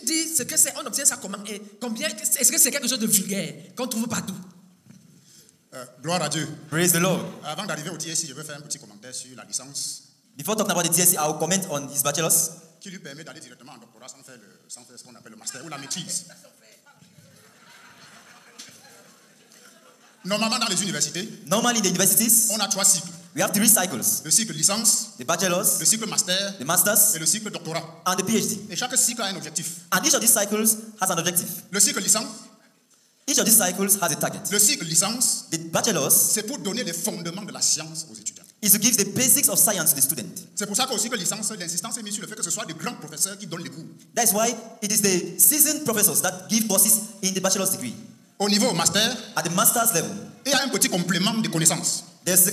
dis ce que c'est, on obtient ça comment? Et combien? Est-ce que c'est quelque chose de vulgaire qu'on trouve partout? Gloire à Dieu. Praise the Lord. Avant d'arriver au DSI, je veux faire un petit commentaire sur la licence Before talking about the DSC, I will comment on his bachelor's, qui lui permet d'aller directement en doctorat sans faire ce qu'on appelle le master ou la maîtrise. Normalement, dans les universités, Normally in the universities, on a 3 cycles. we have 3 cycles. Le cycle licence, The bachelor's, le cycle master the master's, et le cycle doctorat. and the PhD. Et chaque cycle a un objectif. And each of these cycles has an objective. Le cycle licence, Each of these cycles has a target. le cycle licence, The bachelor's c'est pour donner les fondements de la science aux étudiants. is to give the basics of science to the student. C'est pour ça qu'au cycle licence, l'insistance est mise sur le fait que ce soit des grands professeurs qui donnent les cours. That's why it is the seasoned professors that give courses in the bachelor's degree. Au niveau master, At the master's level, il y a un petit complément de connaissances. there's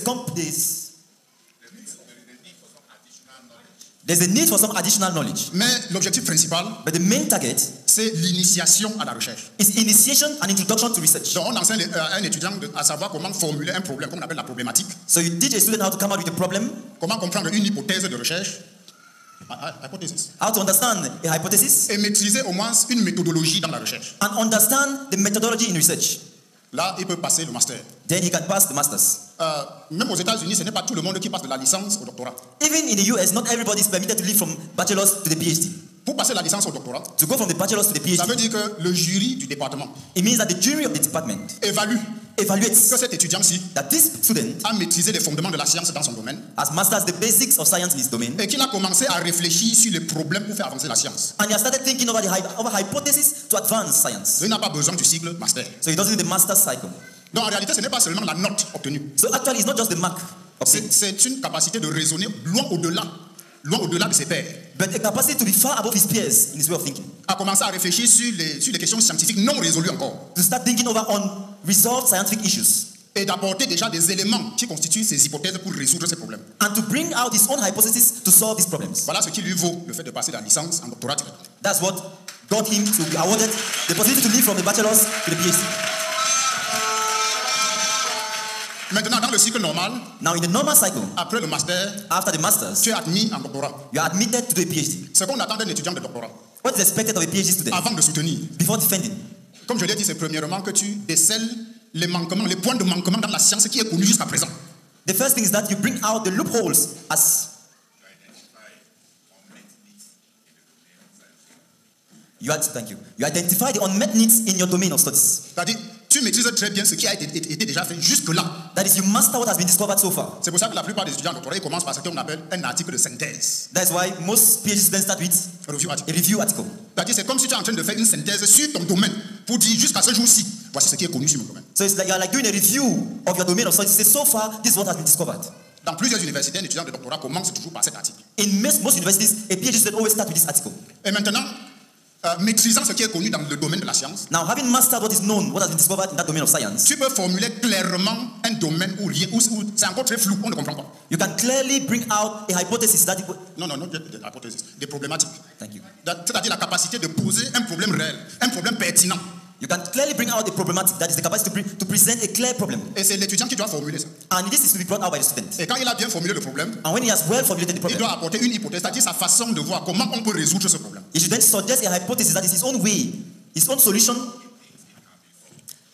a need for some additional knowledge. Mais l'objectif principal, But the main target c'est l'initiation à la recherche. is initiation and introduction to research. Donc on enseigne à un étudiant à savoir comment formuler un problème, comme on appelle la problématique, So you teach a student how to come out with a problem, comment comprendre une hypothèse de recherche, hypothesis, how to understand a hypothesis, et maîtriser au moins une méthodologie dans la recherche. and understand the methodology in research. Là, il peut passer le master. Then he can pass the master's. Même aux États-Unis, ce n'est pas tout le monde qui passe de la licence au doctorat. Even in the US, not everybody is permitted to leave from bachelor's to the PhD. Pour passer la licence au doctorat, To go from the bachelor's to the ça veut PhD, dire que le jury du département it means that the jury of the department évalue evaluates que cet étudiant-ci that this student a maîtrisé les fondements de la science dans son domaine has mastered the basics of science in his domain, et qu'il a commencé à réfléchir sur les problèmes pour faire avancer la science. and he has started thinking over over hypothesis to advance science. Il n'a pas besoin du cycle master. So he doesn't need the master's cycle. Donc en réalité, ce n'est pas seulement la note obtenue. So actually, it's not just the mark obtained, C'est une capacité de raisonner loin au-delà de ses pairs. but a capacity to be far above his peers in his way of thinking. À commencer à réfléchir sur les questions scientifiques non résolues encore. To start thinking over unresolved scientific issues, Et d'apporter déjà des éléments qui constituent ses hypothèses pour résoudre ces problèmes. and to bring out his own hypothesis to solve these problems. Voilà ce qui lui vaut le fait de passer de la licence en doctorat. That's what got him to be awarded the possibility to leave from the bachelor's to the PhD. Maintenant, dans le cycle normal, Now, in the normal cycle, après le master, after the master's, tu es admis en doctorat. you are admitted to do a PhD. Ce qu'on attend d'un étudiant de doctorat, What is expected of a PhD student avant de soutenir, before defending? comme je l'ai dit, c'est premièrement que tu décèles les manquements, les points de manquement dans la science qui est connue jusqu'à présent. The first thing is that you bring out the loopholes as you identify the unmet needs in your domain of studies. C'est-à-dire, tu maîtrises très bien ce qui a été déjà fait jusque-là. That is, you master what has been discovered so far. C'est pour ça que la plupart des étudiants en doctorat ils commencent par ce qu'on appelle un article de synthèse. That's why most PhD students start with Review a article. review article. C'est-à-dire, c'est comme si tu es en train de faire une synthèse sur ton domaine pour dire jusqu'à ce jour-ci, voici ce qui est connu sur mon domaine. So it's like you're like doing a review of your domain of studies. Say, so far, this is what has been discovered. Dans plusieurs universités, un étudiant de doctorat commence toujours par cet article. In most universities, a PhD student always starts with this article. Et maintenant, maîtrisant ce qui est connu dans le domaine de la science, Now, having mastered what is known, what has been discovered in that domain of science, tu peux formuler clairement un domaine où c'est encore très flou, on ne comprend pas. you can clearly bring out a hypothesis that. Non, des hypothèses, des problématiques. Thank you. C'est-à-dire la capacité de poser un problème réel, un problème pertinent. You can clearly bring out a problematic, that is the capacity to present a clear problem. Et c'est l'étudiant qui doit formuler ça. And this is to be brought out by the student. Et quand il a bien formulé le problème, And when he has well formulated the il problem, doit apporter une hypothèse, c'est-à-dire sa façon de voir comment on peut résoudre ce problème. he should then suggest a hypothesis that is his own way, his own solution.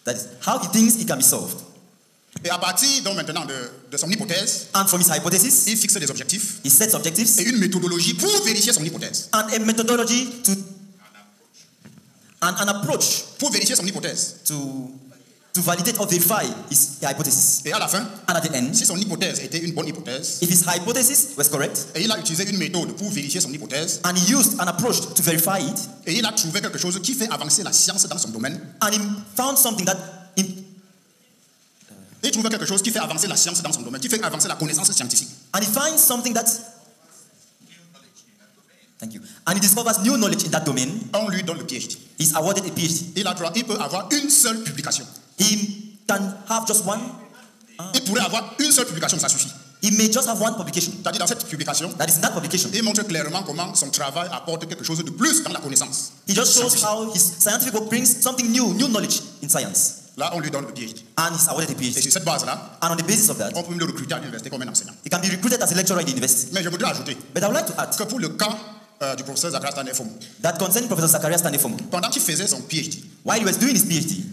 That is how he thinks it can be solved. Et à partir donc maintenant de son hypothèse, And from his hypothesis, il fixe des objectifs he sets objectives et une méthodologie pour vérifier son hypothèse. and a methodology to and an approach Pour vérifier son hypothèse. to validate or verify his hypothesis. Et à la fin, And at the end, si son hypothèse était une bonne hypothèse, if his hypothesis was correct et il a utilisé une méthode pour vérifier son hypothèse, and he used an approach to verify it, et il a trouvé quelque chose qui fait avancer la science dans son domaine, and he found something that il trouve quelque chose qui fait avancer la science dans son domaine, qui fait avancer la connaissance scientifique. and he finds something that thank you, and he discovers new knowledge in that domain, On lui donne le PhD. he's awarded a PhD. Il peut avoir une seule publication. He can have just one. Il pourrait avoir une seule publication, ça suffit. He may just have one publication. C'est-à-dire dans cette publication, That is in that publication. il montre clairement comment son travail apporte quelque chose de plus dans la connaissance. He just shows scientifique. how his scientific work brings something new knowledge in science. Là, on lui donne le PhD. And he's awarded a Et PhD. sur cette base-là, And on the basis of that, on peut même le recruter à l'université comme un enseignant. he can be recruited as a lecturer in the university. Mais je voudrais ajouter But I would like to add que pour le cas du professeur Zacharias Tanefomo. that concerned Professor Zacharias Tanefomo. Pendant qu'il faisait son PhD, While he was doing his PhD,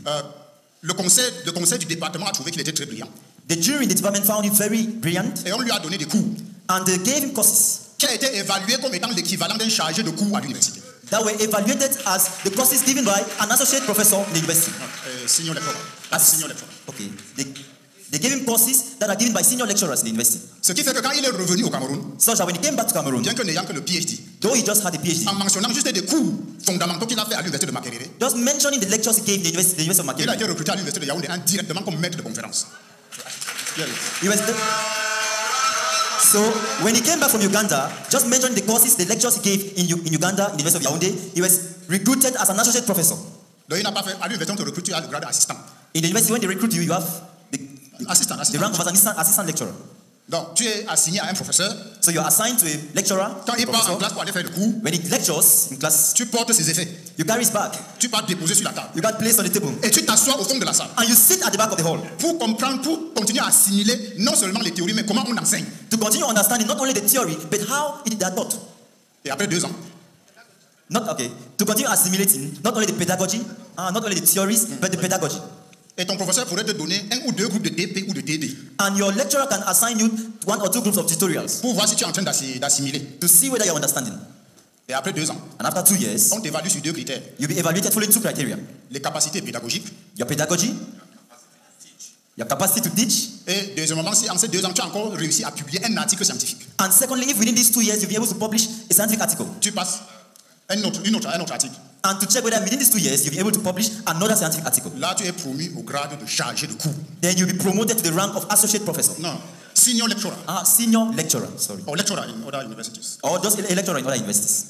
le conseil du département a trouvé qu'il était très brillant. the jury in the department found him very brilliant, Et on lui a donné des cours and they gave him courses qui a été évalué comme étant l'équivalent d'un chargé de cours à l'université. that were evaluated as the courses given by an associate professor in the university. Senior lecturer. Senior lecturer. Okay, they gave him courses that are given by senior lecturers in the university. Ce qui fait que quand il est revenu au Cameroun, Such that when he came back to Cameroon, bien que n'ayant que le PhD, though he just had a PhD, en mentionnant juste des cours fondamentaux qu'il a fait à l'université de Makerere, just mentioning the lectures he gave in the University of il a Makerere, été recruté à l'université de Yaoundé indirectement comme maître de conférence. he was so when he came back from Uganda, just mentioning the courses, the lectures he gave in Uganda, in the University of Yaoundé, he was recruited as an associate professor. Donc il n'a pas fait, à l'université on te recrute, tu as le grade d'assistant. In the university, when they recruit you, you have Assistant. the rank of an assistant lecturer. Donc tu es assigné à un professeur. So you're assigned to a lecturer. Quand il part en Professor. classe pour aller faire le cours, When he lectures in class, tu portes ses effets. you carry his bag, Tu pars déposer sur la table. you got placed on the table, Et tu t'assois au fond de la salle. and you sit at the back of the hall Pour comprendre, pour continuer à assimiler non seulement les théories, mais comment on enseigne. to continue understanding not only the theory but how it is taught. Et après 2 ans, To continue assimilating not only the pedagogy, not only the theories, but the pedagogy. et ton professeur pourrait te donner 1 ou 2 groupes de DP ou de TD And your lecturer can assign you 1 or 2 groups of tutorials pour voir si tu es en train d'assimiler. to see whether you're understanding. Et après 2 ans, And after 2 years, on t'évalue sur 2 critères. you'll be evaluated following 2 criteria: Les capacités pédagogiques your pedagogy, your capacity to teach, et deuxièmement, si en ces 2 ans, tu as encore réussi à publier un article scientifique. and secondly, if within these 2 years you'll be able to publish a scientific article, Tu passes un autre article. and to check whether within these 2 years you'll be able to publish another scientific article, Là, tu es promu au grade de chargé de cours. then you'll be promoted to the rank of associate professor. Non, senior lecturer. Senior lecturer, sorry. Or lecturer in other universities. Or just a lecturer in other universities.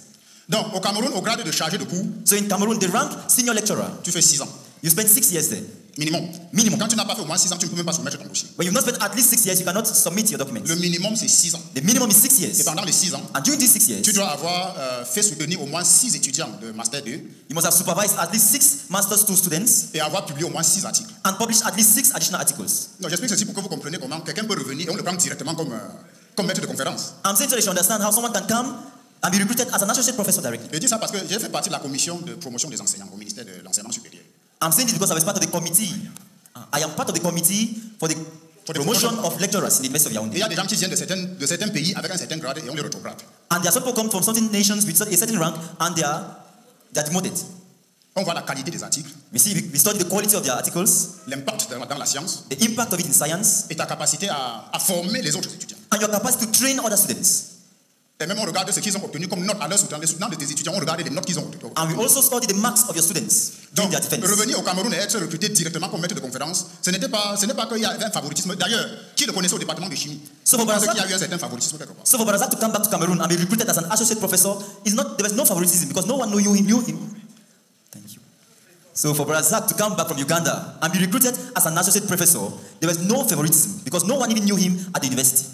Donc, au Cameroun, au grade de chargé de cours, So in Cameroon, the rank senior lecturer, tu fais 6 ans. you spend 6 years there. Minimum. Minimum. Quand tu n'as pas fait au moins 6 ans, tu ne peux même pas soumettre ton dossier. When you've not spent at least 6 years, you cannot submit your documents. Le minimum, c'est 6 ans. The minimum is 6 Et years. pendant les 6 ans, And during these 6 years, tu dois avoir fait soutenir au moins 6 étudiants de Master 2 you must have supervised at least 6 Master's 2 students et avoir publié au moins 6 articles. and published at least 6 additional articles. Non, j'explique ceci pour que vous compreniez comment quelqu'un peut revenir et on le prend directement comme maître de conférence. I'm saying so that you understand how someone can come and be recruited as an associate professor directly. Je dis ça parce que j'ai fait partie de la commission de promotion des enseignants au ministère de l'enseignement supérieur. I'm saying this because I was part of the committee. I am part of the committee for the promotion of lecturers in the University of Et il y Yaoundé. a des gens qui viennent de certains pays avec un certain grade et on les rétrograde. And there are some people come from certain nations with a certain rank and they are demoted. On voit la qualité des articles, We study the quality of their articles, l'impact dans la science the impact of it in science, et ta capacité à former les autres étudiants. and your capacity to train other students. Et même on regarde ce qu'ils ont obtenu comme notes à leur soutenant. Les soutenants de tes étudiants, on regarde les notes qu'ils ont obtenues. And we also study the marks of your students during Donc, their defense. revenir au Cameroun et être recruté directement comme maître de conférence, ce n'est pas qu'il y a un favoritisme. D'ailleurs, qui le connaissait au département de chimie? So Je for pense Barazak- qu'il y a eu un certain favoritisme quelque part. So for Barazak to come back to Cameroon and be recruited as an associate professor there was no favoritism because no one knew him. Thank you. So for Barazak to come back from Uganda and be recruited as an associate professor, there was no favoritism because no one even knew him at the university.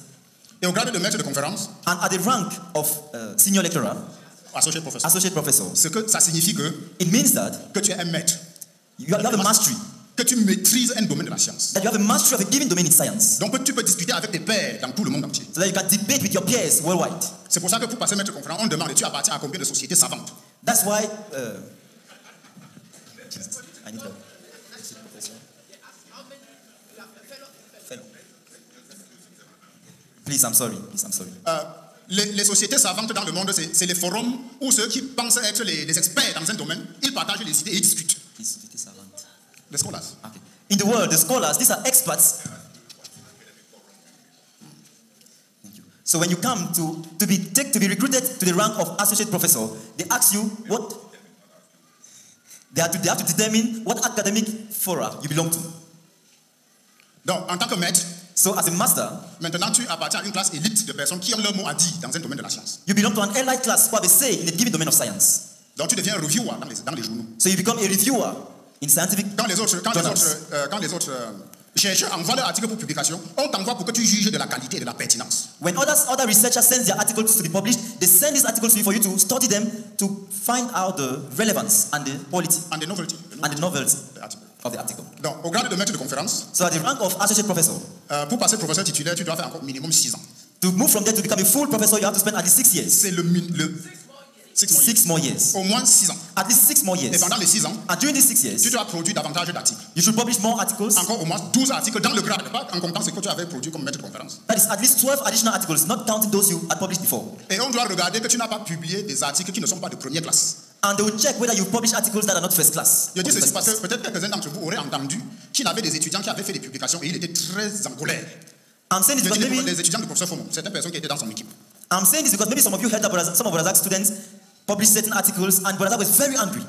Et au grade de maître de conférence, And at the rank of senior lecturer, associé professeur, associate professor, ce que ça signifie it means that que tu es un maître, you have a mastery, que tu maîtrises un domaine de la science. that you have a mastery of a given domain in science, Donc tu peux discuter avec tes pairs dans tout le monde entier. so that you can debate with your peers worldwide. C'est pour ça que pour passer maître de conférence, on demande tu appartiens à combien de sociétés savantes. That's why. I need help. Fellow. Please, I'm sorry. Les sociétés savantes dans le monde, c'est les forums où ceux qui pensent être les experts dans un domaine, ils partagent les idées et ils discutent. Les scholars. Okay. In the world, the scholars, these are experts. Thank you. So when you come to be recruited to the rank of associate professor, they ask you what they have to determine what academic fora you belong to. Donc, en tant que maître, So as a master, maintenant tu appartiens à une classe élite de personnes qui ont leur mot à dire dans un domaine de la science. you belong to an elite class who have a say in a given domain of science. Donc tu deviens un reviewer dans les journaux. So you become a reviewer in scientific Quand les autres chercheurs envoient leur article pour publication, on t'envoie pour que tu juges de la qualité et de la pertinence. When other researchers send their articles to be published, they send these articles to you for you to study them to find out the relevance and the quality And the novelty. and the novelty de l'article. of the article. Donc, au grade de maître de conférence, So at the rank of associate professor, pour passer professeur titulaire, tu dois faire encore minimum 6 ans. to move from there to become a full professor, you have to spend at least 6 years. C'est 6 more years. Au moins 6 ans. At least 6 more Et years. pendant les 6 ans, And during these 6 years, tu dois produire davantage d'articles. you should publish more articles. Encore au moins 12 articles dans le grade, pas en comptant ce que tu avais produit comme maître de conférence. That is at least 12 additional articles, not counting those you had published before. Et on doit regarder que tu n'as pas publié des articles qui ne sont pas de première classe. And they will check whether you publish articles that are not first class. Je dis ceci parce que peut-être quelques-uns d'entre vous auraient entendu qu'il avait des étudiants qui avaient fait des publications et il était très en colère. I'm saying this Je because dis maybe des étudiants du professeur Fomo, certaines personnes qui étaient dans son équipe. I'm saying this because maybe some of you heard that some of Razak students published certain articles and Razak was very angry.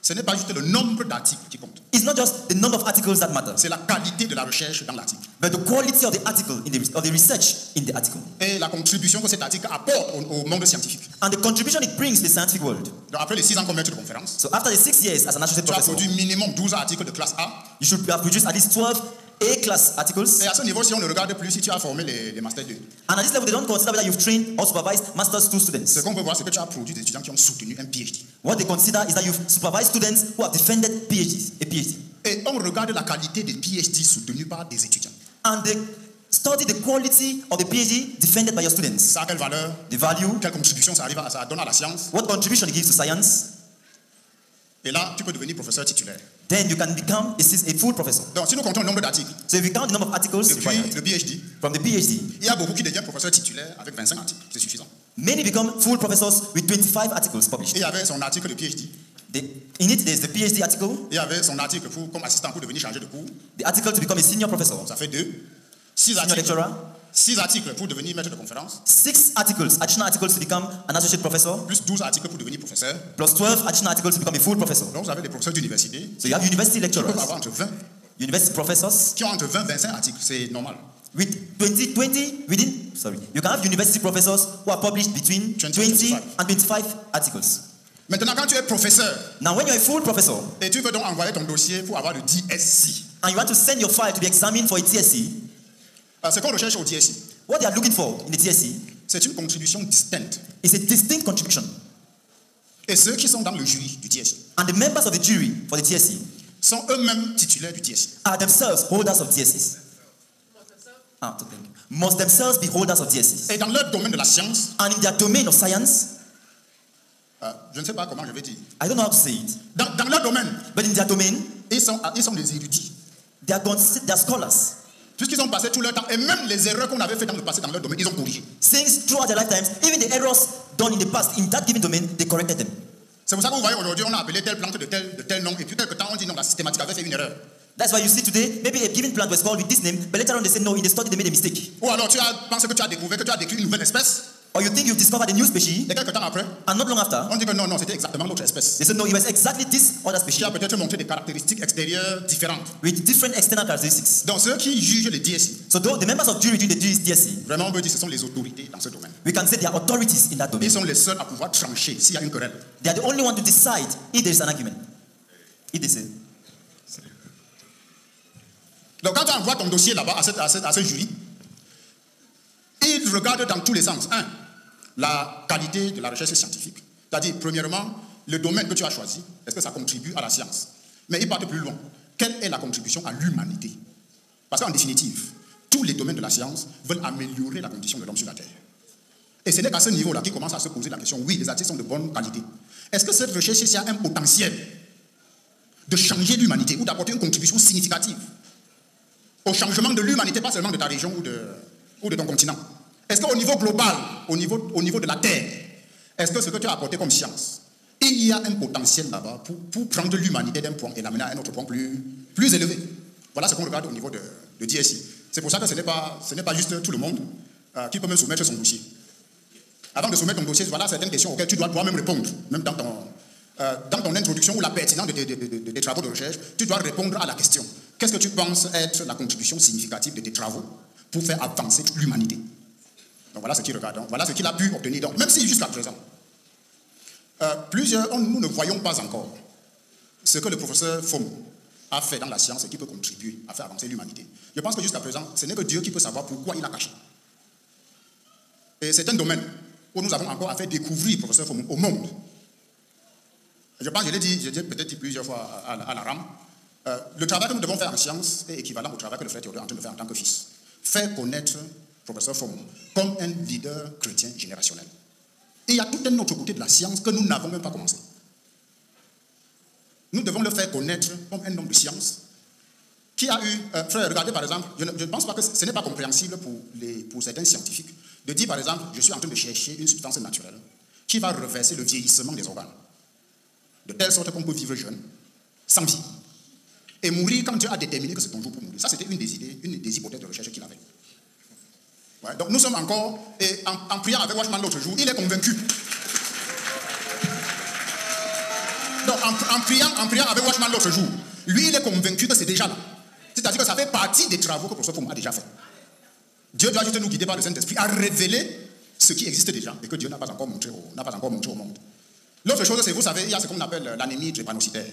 Ce n'est pas juste le nombre d'articles qui compte. It's not just the number of articles that matter, C'est la qualité de la recherche dans l'article. but the quality of the article of the research in the article. Et la contribution que cet article apporte au monde scientifique. And the contribution it brings to the scientific world. Donc après les 6 ans comme maître de conférence, So after the 6 years as an associate tu as professor, produit minimum 12 articles de classe A. you should have produced at least 12 A-class articles. Et à ce niveau, si on ne regarde plus si tu as formé les Master 2, And at this level, they don't consider whether you've trained or supervised Master's 2 students. ce qu'on peut voir, c'est que tu as produit des étudiants qui ont soutenu un PhD. What they consider is that you've supervised students who have defended PhDs, a PhD. Et on regarde la qualité des PhD soutenus par des étudiants. And they study the quality of the PhD defended by your students. Ça a quelle valeur? The value, Quelle contribution ça donne à la science? what contribution it gives to science. Et là, tu peux devenir professeur titulaire. Then you can become a full professor. Donc, si nous comptons le nombre d'articles, So if you count the number of articles depuis required le PhD, from the PhD, il y a beaucoup qui deviennent professeurs titulaires avec 25 articles. C'est suffisant. many become full professors with 25 articles published. Et il y avait son article de PhD. In it, there's the PhD article, Il y avait son article comme assistant pour devenir chargé de cours. the article to become a senior professor, Ça fait 2. 6 senior articles. lecturer, 6 articles pour devenir maître de conférence. 6 articles, additional articles to become an associate professor, Plus 12 articles pour devenir professeur. plus 12 additional articles to become a full professor. Donc, vous avez des professeurs d'université So you have university qui peuvent lecturers, avoir entre 20, university professors qui ont entre 20 et 25 articles. C'est normal. with 20 within, sorry, you can have university professors who are published between 20 and 25 articles. Maintenant, quand tu es professeur Now, when you're a full professor et tu veux donc envoyer ton dossier pour avoir le DSC, and you want to send your file to be examined for a TSC, ce qu'on recherche au DSC, what they are looking for in the TSC c'est une contribution distincte. is a distinct contribution. Et ceux qui sont dans le jury du DSC And the members of the jury for the TSC sont eux-mêmes titulaires du DSC. are themselves holders of TSCs. Must themselves be holders of TSCs. Et dans leur domaine de la science, And in their domain of science, je ne sais pas comment je vais dire, I don't know how to say it, dans leur domaine, but in their domain, ils sont des érudits. they are scholars. Puisqu'ils ont passé tout leur temps, et même les erreurs qu'on avait faites dans le passé dans leur domaine, ils ont corrigé. Since throughout their lifetimes, even the errors done in the past in that given domain, they corrected them. C'est pour ça que vous voyez aujourd'hui, on a appelé telle plante de tel nom, et puis quelque temps on dit non, la systématique avait fait une erreur. That's why you see today, maybe a given plant was called with this name, but later on they said no, in the study they made a mistake. Ou alors tu penses que tu as découvert, que tu as décrit une nouvelle espèce, Or you think you've discovered a new species, et quelques temps après, and not long after, on dit que non, c'était exactement l'autre espèce. they said no, it was exactly this other Qui species a peut-être montré des caractéristiques extérieures différentes. with different external characteristics. Donc ceux qui jugent les DSI, So the members of jury during the TSC, vraiment on peut dire que ce sont les autorités dans ce domaine. we can say they are authorities in that domain. Ils sont les seuls à pouvoir trancher s'il y a une querelle. They are the only one to decide if there is an argument. If they say. Donc quand tu envoies ton dossier là-bas à ce jury, ils regardent dans tous les sens. Un, la qualité de la recherche scientifique. C'est-à-dire, premièrement, le domaine que tu as choisi, est-ce que ça contribue à la science? Mais ils partent plus loin. Quelle est la contribution à l'humanité? Parce qu'en définitive, tous les domaines de la science veulent améliorer la condition de l'homme sur la Terre. Et ce n'est qu'à ce niveau-là qu'ils commencent à se poser la question, oui, les articles sont de bonne qualité. Est-ce que cette recherche a un potentiel de changer l'humanité ou d'apporter une contribution significative au changement de l'humanité, pas seulement de ta région ou de ton continent? Est-ce qu'au niveau global, au niveau de la Terre, est-ce que ce que tu as apporté comme science, il y a un potentiel là-bas pour prendre l'humanité d'un point et l'amener à un autre point plus élevé? Voilà ce qu'on regarde au niveau de DSI. C'est pour ça que ce n'est pas juste tout le monde qui peut même soumettre son dossier. Avant de soumettre ton dossier, voilà certaines questions auxquelles tu dois toi-même répondre, même dans ton introduction ou la pertinence de tes travaux de recherche, tu dois répondre à la question. Qu'est-ce que tu penses être la contribution significative de tes travaux pour faire avancer l'humanité? Donc voilà ce qu'il regarde. Voilà ce qu'il a pu obtenir. Donc, même si jusqu'à présent, nous ne voyons pas encore ce que le professeur Fomo a fait dans la science et qui peut contribuer à faire avancer l'humanité. Je pense que jusqu'à présent, ce n'est que Dieu qui peut savoir pourquoi il a caché. Et c'est un domaine où nous avons encore à faire découvrir le professeur Fomo au monde. Je pense, je l'ai peut-être dit plusieurs fois à la rame, le travail que nous devons faire en science est équivalent au travail que le frère Théodore est en train de faire en tant que fils. Faire connaître le professeur Fomo comme un leader chrétien générationnel. Et il y a tout un autre côté de la science que nous n'avons même pas commencé. Nous devons le faire connaître comme un homme de science qui a eu... frère, regardez par exemple, je ne pense pas que ce n'est pas compréhensible pour certains scientifiques de dire par exemple, je suis en train de chercher une substance naturelle qui va reverser le vieillissement des organes. De telle sorte qu'on peut vivre jeune, sans vie. Et mourir quand Dieu a déterminé que c'est ton jour pour mourir. Ça, c'était une des hypothèses de recherche qu'il avait. Ouais, donc nous sommes encore, et en priant avec Watchman l'autre jour, il est convaincu. Donc en priant avec Watchman l'autre jour, lui il est convaincu que c'est déjà là. C'est-à-dire que ça fait partie des travaux que le professeur Foum a déjà fait. Dieu doit juste nous guider par le Saint-Esprit à révéler ce qui existe déjà et que Dieu n'a pas encore montré au monde. L'autre chose, c'est, vous savez, il y a ce qu'on appelle l'anémie drépanocytaire.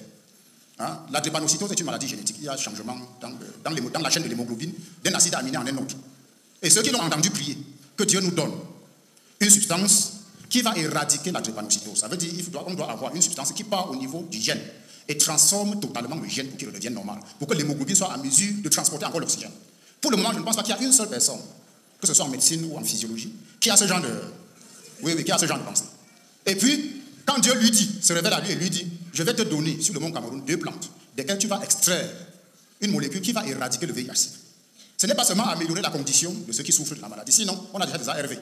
Hein? La drépanocytose est une maladie génétique. Il y a un changement dans la chaîne de l'hémoglobine d'un acide aminé en un autre. Et ceux qui l'ont entendu prier, que Dieu nous donne une substance qui va éradiquer la drépanocytose. Ça veut dire qu'on doit avoir une substance qui part au niveau du gène et transforme totalement le gène pour qu'il redevienne normal, pour que l'hémoglobine soit en mesure de transporter encore l'oxygène. Pour le moment, je ne pense pas qu'il y a une seule personne, que ce soit en médecine ou en physiologie, qui a ce genre de... qui a ce genre de pensée. Et puis, quand Dieu lui dit, se révèle à lui et lui dit, je vais te donner sur le mont Cameroun 2 plantes, desquelles tu vas extraire une molécule qui va éradiquer le VIH. Ce n'est pas seulement améliorer la condition de ceux qui souffrent de la maladie, sinon on a déjà des ARV.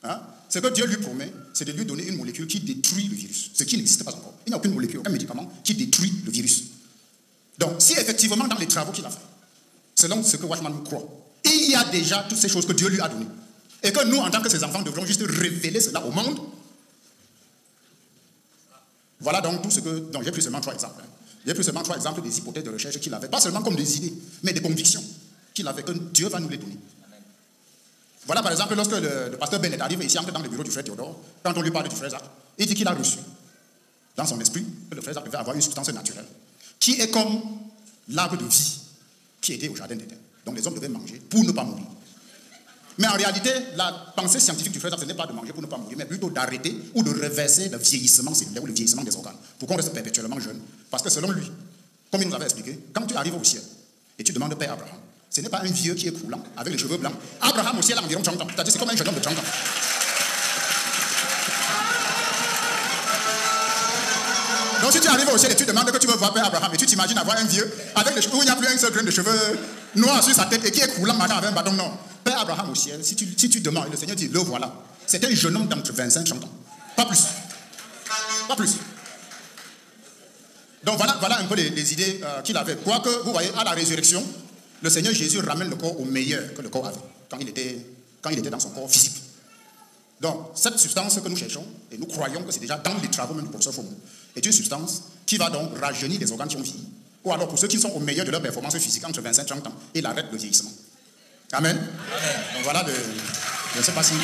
Hein? Ce que Dieu lui promet, c'est de lui donner une molécule qui détruit le virus, ce qui n'existe pas encore. Il n'y a aucune molécule, aucun médicament qui détruit le virus. Donc, si effectivement dans les travaux qu'il a fait, selon ce que Watchman croit, il y a déjà toutes ces choses que Dieu lui a données, et que nous, en tant que ses enfants, devrons juste révéler cela au monde. Voilà donc tout ce que... Donc j'ai pris seulement 3 exemples. J'ai pris seulement 3 exemples des hypothèses de recherche qu'il avait, pas seulement comme des idées, mais des convictions qu'il avait, que Dieu va nous les donner. Voilà par exemple, lorsque le pasteur Bennett arrive ici, entre dans le bureau du frère Théodore, quand on lui parle du frère Zach, il dit qu'il a reçu dans son esprit que le frère Zach devait avoir une substance naturelle qui est comme l'arbre de vie qui était au jardin d'Éden. Donc les hommes devaient manger pour ne pas mourir. Mais en réalité, la pensée scientifique du frère Zach, ce n'est pas de manger pour ne pas mourir, mais plutôt d'arrêter ou de reverser le vieillissement cellulaire ou le vieillissement des organes, pour qu'on reste perpétuellement jeune. Parce que selon lui, comme il nous avait expliqué, quand tu arrives au ciel et tu demandes Père Abraham, ce n'est pas un vieux qui est croulant, avec les cheveux blancs. Abraham au ciel a environ 30 ans. C'est-à-dire c'est comme un jeune homme de 30 ans. Donc si tu arrives au ciel et tu demandes que tu veux voir Père Abraham, et tu t'imagines avoir un vieux, avec les cheveux, où il n'y a plus un seul grain de cheveux noirs sur sa tête, et qui est croulant maintenant avec un bâton, non. Père Abraham au ciel, si tu demandes, le Seigneur dit, le voilà. C'est un jeune homme d'entre 25 et 30 ans. Pas plus. Pas plus. Donc voilà un peu les idées qu'il avait. Quoique, vous voyez, à la résurrection, le Seigneur Jésus ramène le corps au meilleur que le corps avait, quand il était dans son corps physique. Donc, cette substance que nous cherchons, et nous croyons que c'est déjà dans les travaux même du professeur Foum, est une substance qui va donc rajeunir les organes qui ont vieilli. Ou alors pour ceux qui sont au meilleur de leur performance physique entre 25 et 30 ans, il arrête le vieillissement. Amen. Amen. Donc voilà, je ne sais pas si...